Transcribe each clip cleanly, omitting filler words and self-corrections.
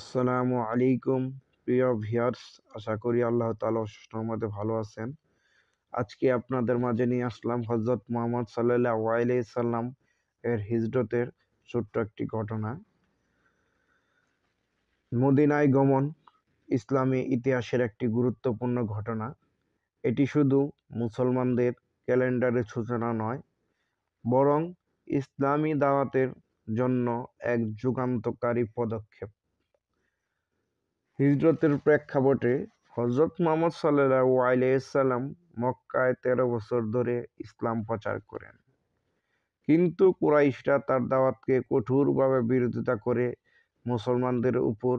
আসসালামু আলাইকুম প্রিয় ভিউয়ার্স, আশা করি আল্লাহ তাআলা অশেষ রহমতে ভালো আছেন। আজকে আপনাদের মাঝে নিয়ে আসলাম হযরত মুহাম্মদ সাল্লাল্লাহু আলাইহি সাল্লাম এর হিজরতের ছোট্ট একটি ঘটনা। মদিনায় গমন ইসলামী ইতিহাসের একটি গুরুত্বপূর্ণ ঘটনা। এটি শুধু মুসলমানদের ক্যালেন্ডারের সূচনা নয়, বরং ইসলামী দাওয়াতের জন্য এক যুগান্তকারী পদক্ষেপ। হিজরতের প্রেক্ষাপটে হযরত মুহাম্মদ সাল্লাল্লাহু আলাইহি সাল্লাম মক্কায় ১৩ বছর ধরে ইসলাম প্রচার করেন। কিন্তু কুরাইশরা তার দাওয়াতকে কঠোরভাবে বিরোধিতা করে মুসলমানদের উপর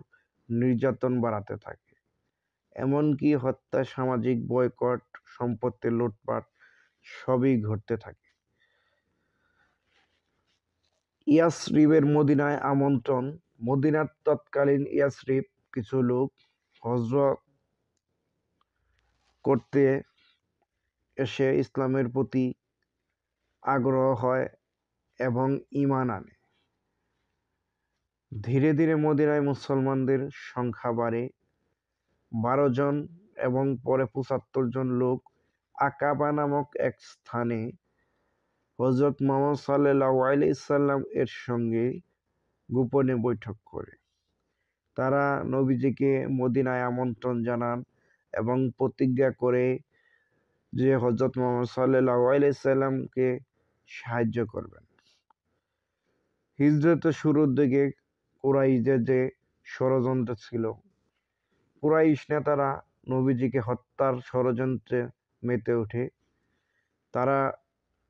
নির্যাতন বাড়াতে থাকে। এমনকি হত্যা, সামাজিক বয়কট, সম্পত্তি লুটপাট সবই ঘটতে থাকে। ইয়াসরিবের মদিনায় আমন্ত্রণ। মদিনার তৎকালীন ইয়াসরিব কিছু লোক হজরত করতে এসে ইসলামের প্রতি আগ্রহ হয় এবং ঈমান আনে। ধীরে ধীরে মদিনায় মুসলমানদের সংখ্যা বাড়ে। ১২ জন এবং পরে ৭৫ জন লোক আকাবা নামক এক স্থানে হযরত মুহাম্মদ সাল্লাল্লাহু আলাইহি সাল্লাম এর সঙ্গে গোপনে বৈঠক করে। তারা নবীজিকে মদিনায় আমন্ত্রণ জানান এবং প্রতিজ্ঞা করে যে হযরত মুহাম্মদ সাল্লাল্লাহু আলাইহি সাল্লামকে সাহায্য করবেন। হিজরতের শুরুর দিকে কুরাইশদের যে ষড়যন্ত্র ছিল, কুরাইশ নেতারা নবীজিকে হত্যার ষড়যন্ত্রে মেতে ওঠে। তারা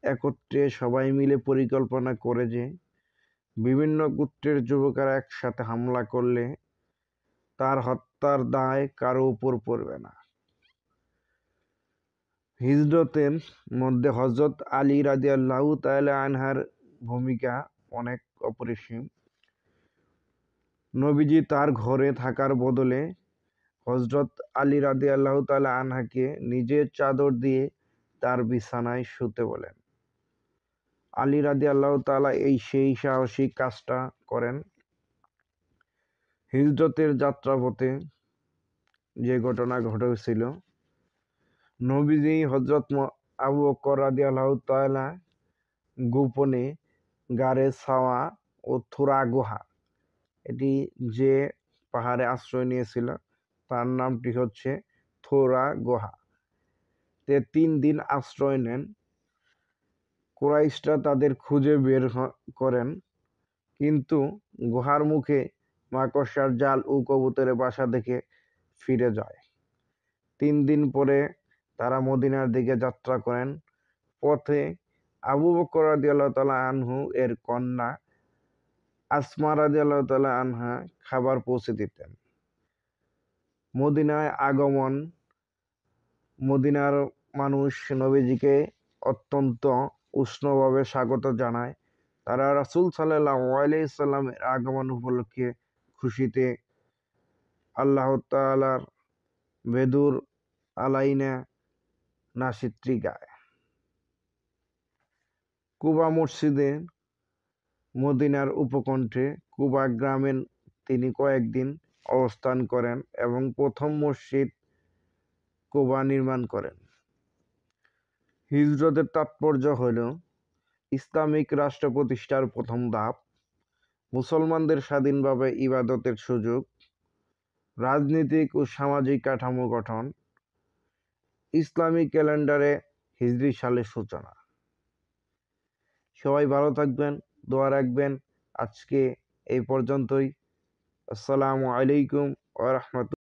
একত্রে সবাই মিলে পরিকল্পনা করে যে বিভিন্ন গোত্রের যুবকেরা একসাথে হামলা করলে তার হত্যার দায় কারো উপর পড়বে না। হিজরতের মধ্যে হযরত আলী রাদিয়াল্লাহু তাআলা আনহার ভূমিকা অনেক অপরিসীম। নবীজি তার ঘরে থাকার বদলে হযরত আলী রাদিয়াল্লাহু তাআলা আনহাকে নিজের চাদর দিয়ে তার বিছানায় শুতে বলেন। আলী রাদিয়াল্লাহু তাআলা সেই সাহসী কাজটা করেন। হিজরতের যাত্রাপথে যে ঘটনা ঘটেছিল, নবীজি হযরত আবু বকর রাদিয়াল্লাহু তাআলা গোপনে গারে সাওয়া ও থুরা গুহা, এটি যে পাহাড়ে আশ্রয় নিয়েছিল তার নামটি হচ্ছে থোরা গুহা, তে ৩ দিন আশ্রয় নেন। কুরাইশরা তাদের খুঁজে বের করেন, কিন্তু গুহার মুখে মাকড়সার জাল ও কবুতরের বাসা দেখে ফিরে যায়। ৩ দিন পরে তারা মদিনার দিকে যাত্রা করেন। পথে আবু বকর রাদিয়াল্লাহু তাআলা আনহু এর কন্যা আসমা রাদিয়াল্লাহু তাআলা আনহা খাবার পৌঁছে দিতেন। মদিনায় আগমন। মদিনার মানুষ নবীজিকে অত্যন্ত উষ্ণভাবে স্বাগত জানায়। তারা রাসূল সাল্লাল্লাহু আলাইহি সাল্লামের আগমন উপলক্ষে খুশিতে আল্লাহ তাআলার বেদুর আলাইনা নাশিত্রী গায়। কুবা মসজিদে মদিনার উপকণ্ঠে কুবা গ্রামে তিনি কয়েকদিন অবস্থান করেন এবং প্রথম মসজিদ কুবা নির্মাণ করেন। হিজরতের তাৎপর্য হল ইসলামিক রাষ্ট্র প্রতিষ্ঠার প্রথম ধাপ, মুসলমানদের স্বাধীনভাবে ইবাদতের সুযোগ, রাজনৈতিক ও সামাজিক কাঠামো গঠন, ইসলামিক ক্যালেন্ডারে হিজরি সালের সূচনা। সবাই ভালো থাকবেন, দোয়া রাখবেন। আজকে এই পর্যন্তই। আসসালামু আলাইকুম ওয়া রাহমাতুল্লাহ।